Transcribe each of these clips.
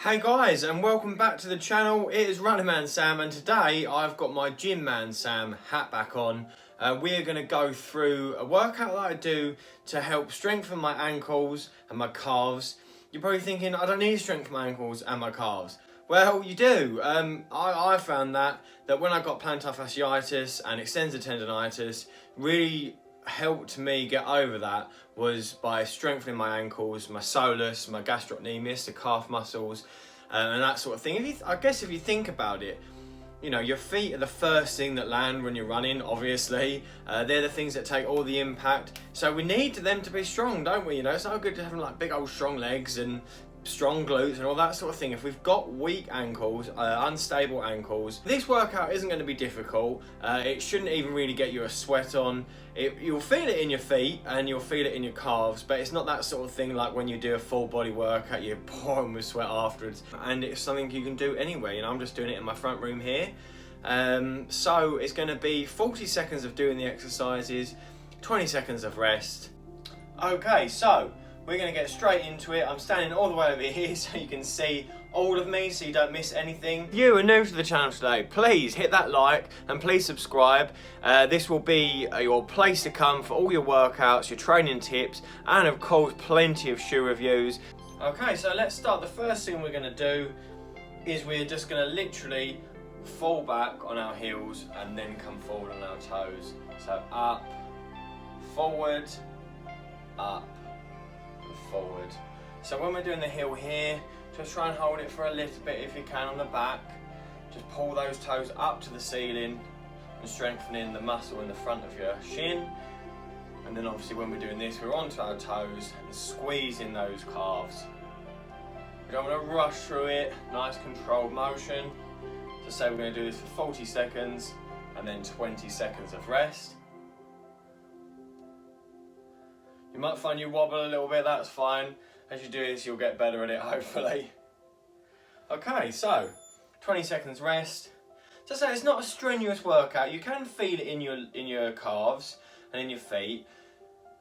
Hey guys, and welcome back to the channel. It is Running Man Sam, and today I've got my Gym Man Sam hat back on. We are going to go through a workout that I do to help strengthen my ankles and my calves. You're probably thinking, I don't need to strengthen my ankles and my calves. Well, you do. I found that when I got plantar fasciitis and extensor tendonitis, really helped me get over that was by strengthening my ankles, my soleus, my gastrocnemius, the calf muscles, and that sort of thing. I guess if you think about it, you know, your feet are the first thing that land when you're running, obviously. They're the things that take all the impact. So we need them to be strong, don't we? You know, it's not good to have like big old strong legs and strong glutes and all that sort of thing. If we've got weak ankles, unstable ankles, this workout isn't going to be difficult. It shouldn't even really get you a sweat on. You'll feel it in your feet and you'll feel it in your calves, but it's not that sort of thing like when you do a full body workout, you're pouring with sweat afterwards. And it's something you can do anyway. You know, I'm just doing it in my front room here. So it's going to be 40 seconds of doing the exercises, 20 seconds of rest. Okay, so we're going to get straight into it. I'm standing all the way over here so you can see all of me, so you don't miss anything. If you are new to the channel today, please hit that like and please subscribe. This will be your place to come for all your workouts, your training tips, and of course plenty of shoe reviews. Okay, so let's start. The first thing we're going to do is we're just going to literally fall back on our heels and then come forward on our toes. So up, forward, up, forward. So when we're doing the heel here, just try and hold it for a little bit if you can on the back. Just pull those toes up to the ceiling and strengthening the muscle in the front of your shin. And then obviously when we're doing this, we're onto our toes and squeezing those calves. We don't want to rush through it, nice controlled motion. So say we're going to do this for 40 seconds and then 20 seconds of rest. You might find you wobble a little bit, that's fine. As you do this, you'll get better at it, hopefully. Okay, so 20 seconds rest. So say it's not a strenuous workout. You can feel it in your calves and in your feet,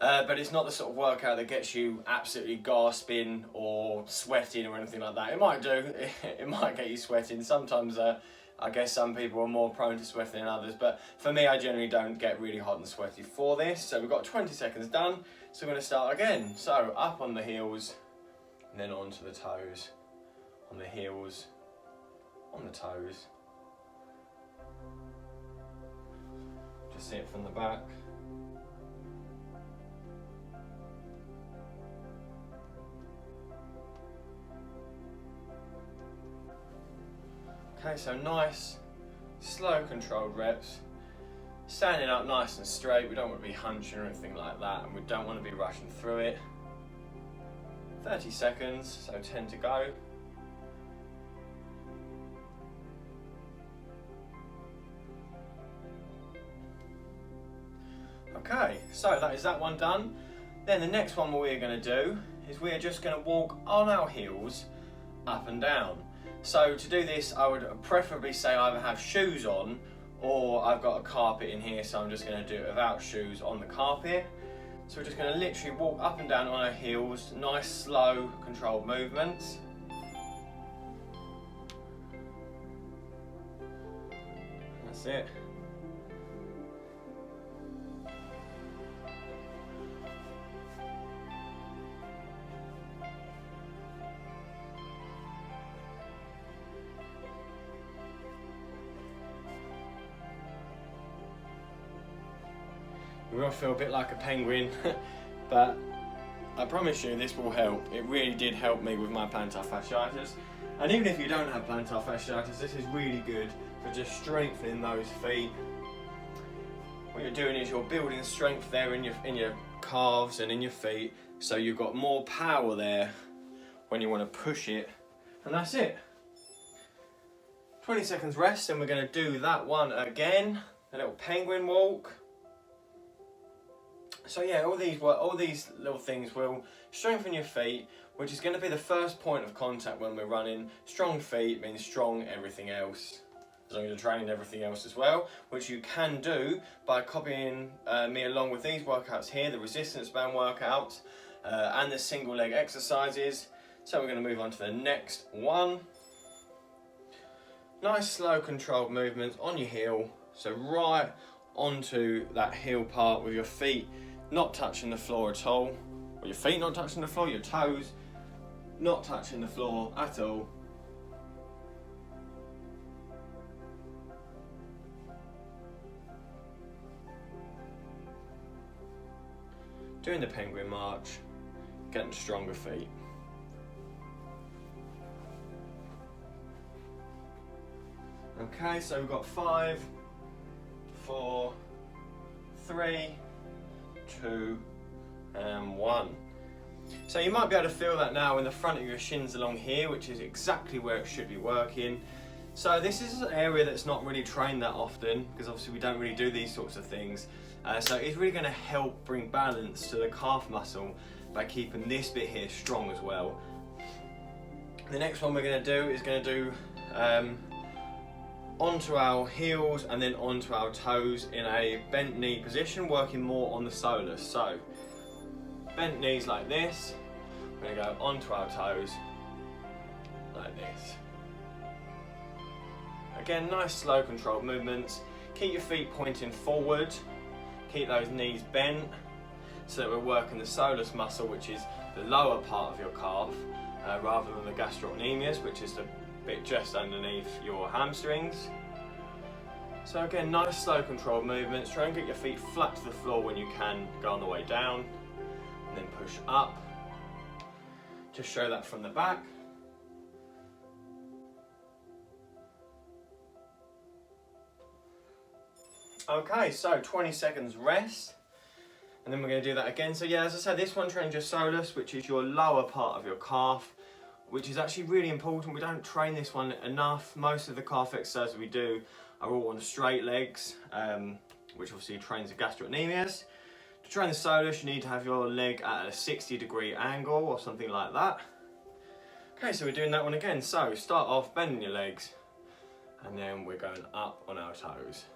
but it's not the sort of workout that gets you absolutely gasping or sweating or anything like that. It might do. It might get you sweating. Sometimes I guess some people are more prone to sweating than others, but for me, I generally don't get really hot and sweaty for this. So we've got 20 seconds done. So we're going to start again. So up on the heels, and then onto the toes. On the heels, on the toes. Just see it from the back. Okay, so nice, slow controlled reps. Standing up nice and straight, we don't want to be hunching or anything like that, and we don't want to be rushing through it. 30 seconds, so 10 to go. Okay, so that is that one done. Then the next one we're going to do is we're just going to walk on our heels up and down. So to do this, I would preferably say either have shoes on or I've got a carpet in here, so I'm just going to do it without shoes on the carpet. So we're just going to literally walk up and down on our heels, nice, slow, controlled movements. That's it. We will feel a bit like a penguin, but I promise you this will help. It really did help me with my plantar fasciitis. And even if you don't have plantar fasciitis, this is really good for just strengthening those feet. What you're doing is you're building strength there in your calves and in your feet, so you've got more power there when you want to push it. And that's it. 20 seconds rest, and we're going to do that one again. A little penguin walk. So yeah, all these little things will strengthen your feet, which is going to be the first point of contact when we're running. Strong feet means strong everything else, as long as you're training everything else as well, which you can do by copying me along with these workouts here, the resistance band workouts and the single leg exercises. So we're going to move on to the next one. Nice slow controlled movements on your heel, so right onto that heel part with your feet not touching the floor at all, or your feet not touching the floor, your toes not touching the floor at all. Doing the penguin march, getting stronger feet. Okay, so we've got 5, 4, 3, 2, and 1. So you might be able to feel that now in the front of your shins along here, which is exactly where it should be working. So this is an area that's not really trained that often, because obviously we don't really do these sorts of things. So it's really going to help bring balance to the calf muscle by keeping this bit here strong as well. The next one we're going to do is going to do onto our heels and then onto our toes in a bent knee position, working more on the soleus. So bent knees like this, we're going to go onto our toes like this. Again, nice slow controlled movements. Keep your feet pointing forward, keep those knees bent so that we're working the soleus muscle, which is the lower part of your calf, rather than the gastrocnemius, which is the bit just underneath your hamstrings. So again, nice slow controlled movements. Try and get your feet flat to the floor when you can, go on the way down, and then push up. Just show that from the back. Okay, so 20 seconds rest, and then we're going to do that again. So yeah, as I said, this one trains your soleus, which is your lower part of your calf, which is actually really important. We don't train this one enough. Most of the calf exercises we do are all on straight legs, which obviously trains the gastrocnemius. To train the soleus, you need to have your leg at a 60-degree angle or something like that. Okay, so we're doing that one again. So start off bending your legs, and then we're going up on our toes,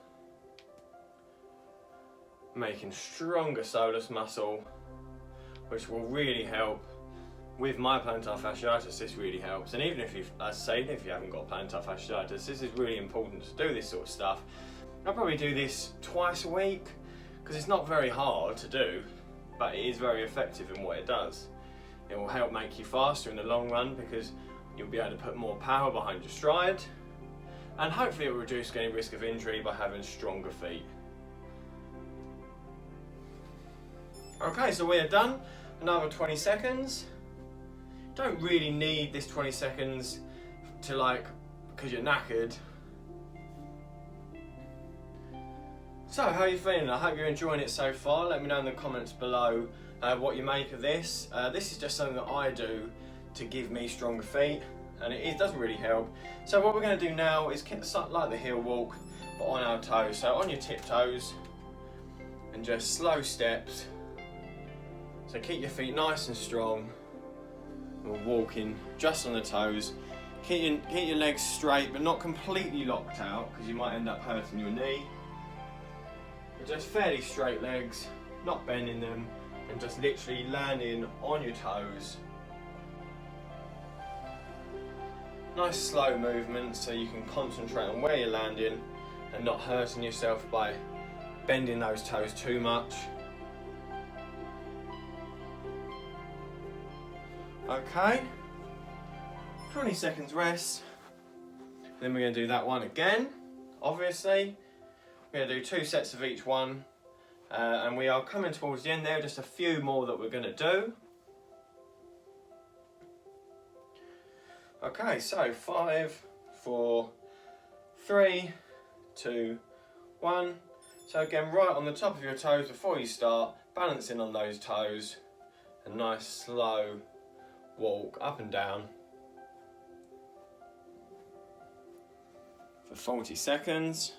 making stronger soleus muscle, which will really help. With my plantar fasciitis, this really helps. And even if you, as I say, if you haven't got plantar fasciitis, this is really important to do this sort of stuff. I'll probably do this twice a week, because it's not very hard to do, but it is very effective in what it does. It will help make you faster in the long run, because you'll be able to put more power behind your stride, and hopefully it will reduce any risk of injury by having stronger feet. Okay, so we are done. Another 20 seconds. Don't really need this 20 seconds to because you're knackered. So how are you feeling? I hope you're enjoying it so far. Let me know in the comments below what you make of this. This is just something that I do to give me stronger feet, and it doesn't really help. So what we're going to do now is like the heel walk, but on our toes. So on your tiptoes, and just slow steps. So keep your feet nice and strong. We're walking just on the toes. Keep your legs straight, but not completely locked out, because you might end up hurting your knee. But just fairly straight legs, not bending them, and just literally landing on your toes. Nice slow movements so you can concentrate on where you're landing and not hurting yourself by bending those toes too much. Okay, 20 seconds rest, then we're going to do that one again, obviously. We're going to do 2 sets of each one, and we are coming towards the end there, just a few more that we're going to do. Okay, so 5, 4, 3, 2, 1. So again, right on the top of your toes before you start, balancing on those toes, a nice slow walk up and down for 40 seconds.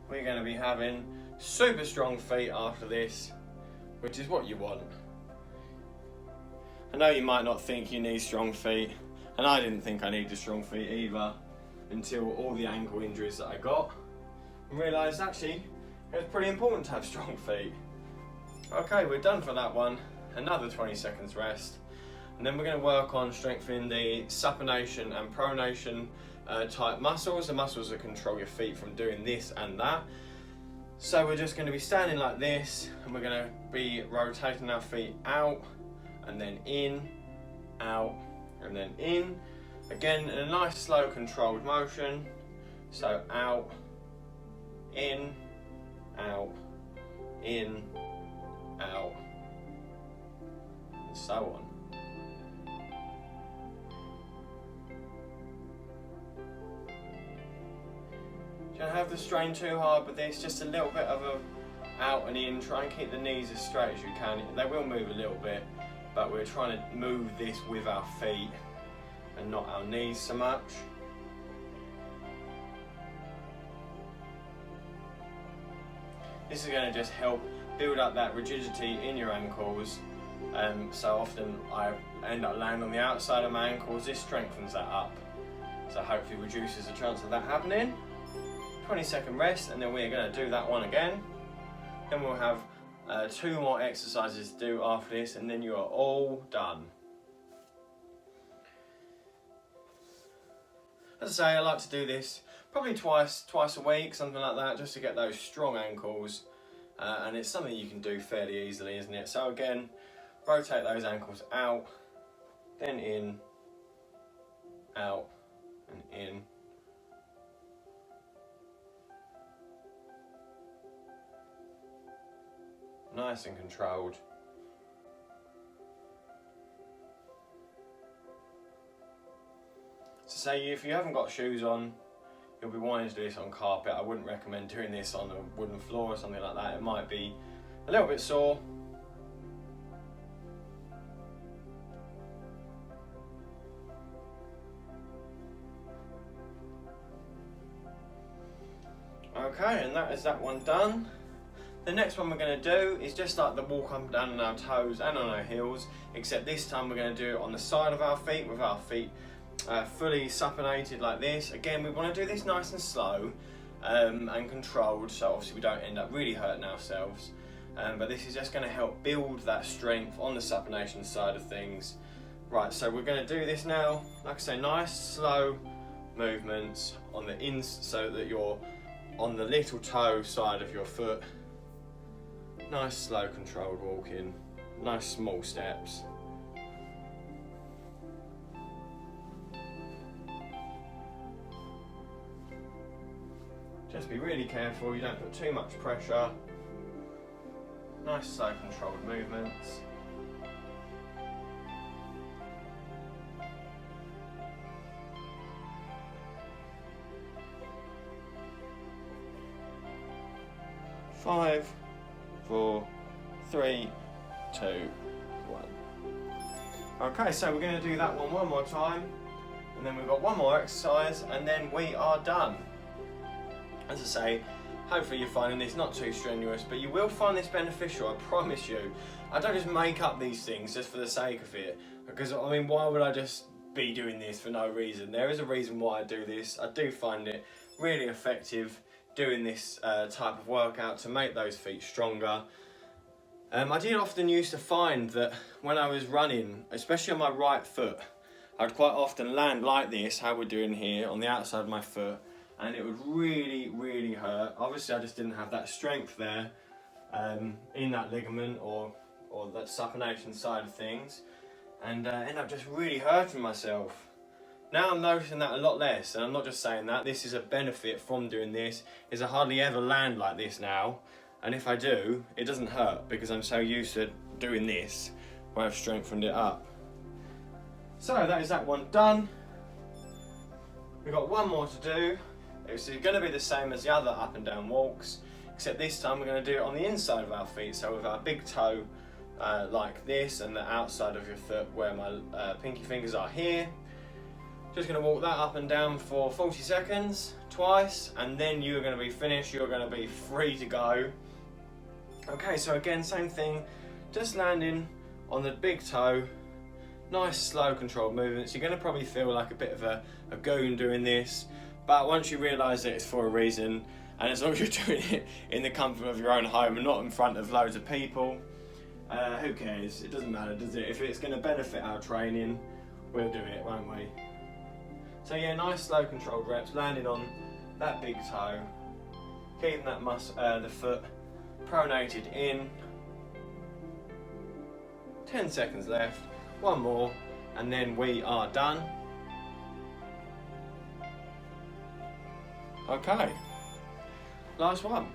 We're going to be having super strong feet after this, which is what you want. I know you might not think you need strong feet, and I didn't think I needed strong feet either. until all the ankle injuries that I got, and realised actually it was pretty important to have strong feet. Okay, we're done for that one. Another 20 seconds rest. And then we're going to work on strengthening the supination and pronation type muscles, the muscles that control your feet from doing this and that. So we're just going to be standing like this, and we're going to be rotating our feet out and then in, out and then in. Again, in a nice slow controlled motion. So out, in, out, in, out, and so on. Don't have to strain too hard with this, just a little bit of a out and in. Try and keep the knees as straight as you can. They will move a little bit, but we're trying to move this with our feet and not our knees so much. This is going to just help build up that rigidity in your ankles. So often I end up landing on the outside of my ankles. This strengthens that up, so hopefully reduces the chance of that happening. 20-second rest, and then we're going to do that one again. Then we'll have 2 more exercises to do after this, and then you are all done. As I say, I like to do this probably twice a week, something like that, just to get those strong ankles. And it's something you can do fairly easily, isn't it? So again, rotate those ankles out, then in, out, and in. Nice and controlled. So say if you haven't got shoes on, you'll be wanting to do this on carpet. I wouldn't recommend doing this on a wooden floor or something like that. It might be a little bit sore. Okay, and that is that one done. The next one we're going to do is just like the walk up and down on our toes and on our heels, except this time we're going to do it on the side of our feet, with our feet fully supinated like this. Again, we want to do this nice and slow and controlled, so obviously we don't end up really hurting ourselves. But this is just going to help build that strength on the supination side of things. Right, so we're going to do this now. Like I say, nice slow movements on the ins, so that you're on the little toe side of your foot. Nice slow controlled walking, nice small steps. Just be really careful you don't put too much pressure. Nice slow controlled movements. Five, 4, 3, 2, 1. Okay, so we're going to do that one more time, and then we've got one more exercise, and then we are done. As I say, hopefully you're finding this not too strenuous, but you will find this beneficial, I promise you. I don't just make up these things just for the sake of it, because I mean, why would I just be doing this for no reason? There is a reason why I do this. I do find it really effective doing this type of workout to make those feet stronger. I did often used to find that when I was running, especially on my right foot, I'd quite often land like this, how we're doing here, on the outside of my foot, and it would really hurt. Obviously I just didn't have that strength there in that ligament or that supination side of things, and end up just really hurting myself. Now I'm noticing that a lot less, and I'm not just saying that, this is a benefit from doing this, is I hardly ever land like this now, and if I do, it doesn't hurt because I'm so used to doing this where I've strengthened it up. So that is that one done. We've got one more to do. It's going to be the same as the other up and down walks, except this time we're going to do it on the inside of our feet, so with our big toe like this, and the outside of your foot where my pinky fingers are here. Just going to walk that up and down for 40 seconds, twice, and then you're going to be finished. You're going to be free to go. Okay, so again, same thing, just landing on the big toe, nice slow controlled movements. You're going to probably feel like a bit of a goon doing this, But once you realise that it's for a reason, and as long as you're doing it in the comfort of your own home and not in front of loads of people, who cares? It doesn't matter, does it? If it's going to benefit our training, we'll do it, won't we? So yeah, nice slow controlled reps, landing on that big toe, keeping that the foot pronated in. 10 seconds left, one more, and then we are done. Okay, last one.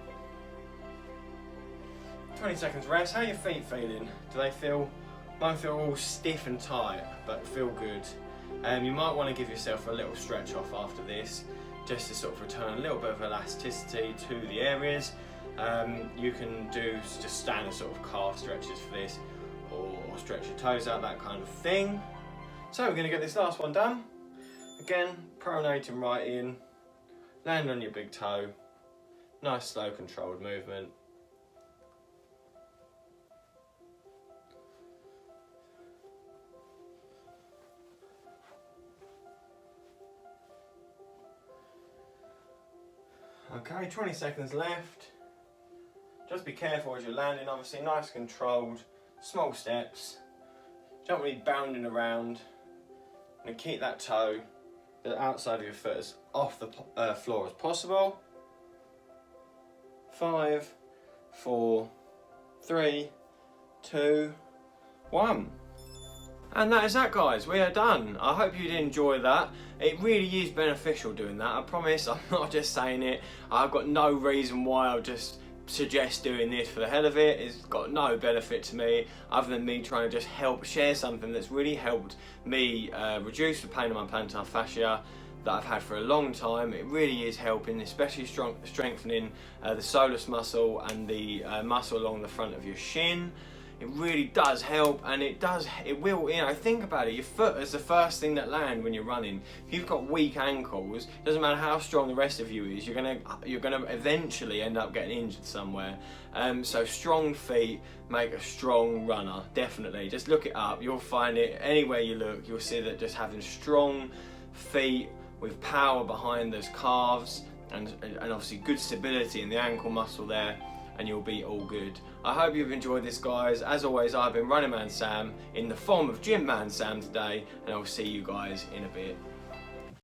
20 seconds rest. How are your feet feeling? Do they feel, won't feel all stiff and tight, but feel good? You might want to give yourself a little stretch off after this, just to sort of return a little bit of elasticity to the areas. You can do just standard sort of calf stretches for this, or stretch your toes out, that kind of thing. So we're going to get this last one done. Again, pronating right in, landing on your big toe, nice slow controlled movement. Okay, 20 seconds left. Just be careful as you're landing, obviously nice controlled, small steps. Don't really bounding around. And keep that toe, the outside of your foot, as off the floor as possible. 5, 4, 3, 2, 1. And that is that, guys. We are done. I hope you did enjoy that. It really is beneficial doing that. I promise. I'm not just saying it. I've got no reason why I'll just suggest doing this for the hell of it. It's got no benefit to me other than me trying to just help share something that's really helped me reduce the pain of my plantar fascia that I've had for a long time. It really is helping, especially strengthening the soleus muscle and the muscle along the front of your shin. It really does help, and it will, you know, think about it. Your foot is the first thing that lands when you're running. If you've got weak ankles, doesn't matter how strong the rest of you is, you're gonna eventually end up getting injured somewhere. So strong feet make a strong runner, definitely. Just look it up, you'll find it anywhere you look. You'll see that just having strong feet with power behind those calves and obviously good stability in the ankle muscle there, and you'll be all good. I hope you've enjoyed this, guys. As always, I've been Running Man Sam in the form of Gym Man Sam today, and I'll see you guys in a bit.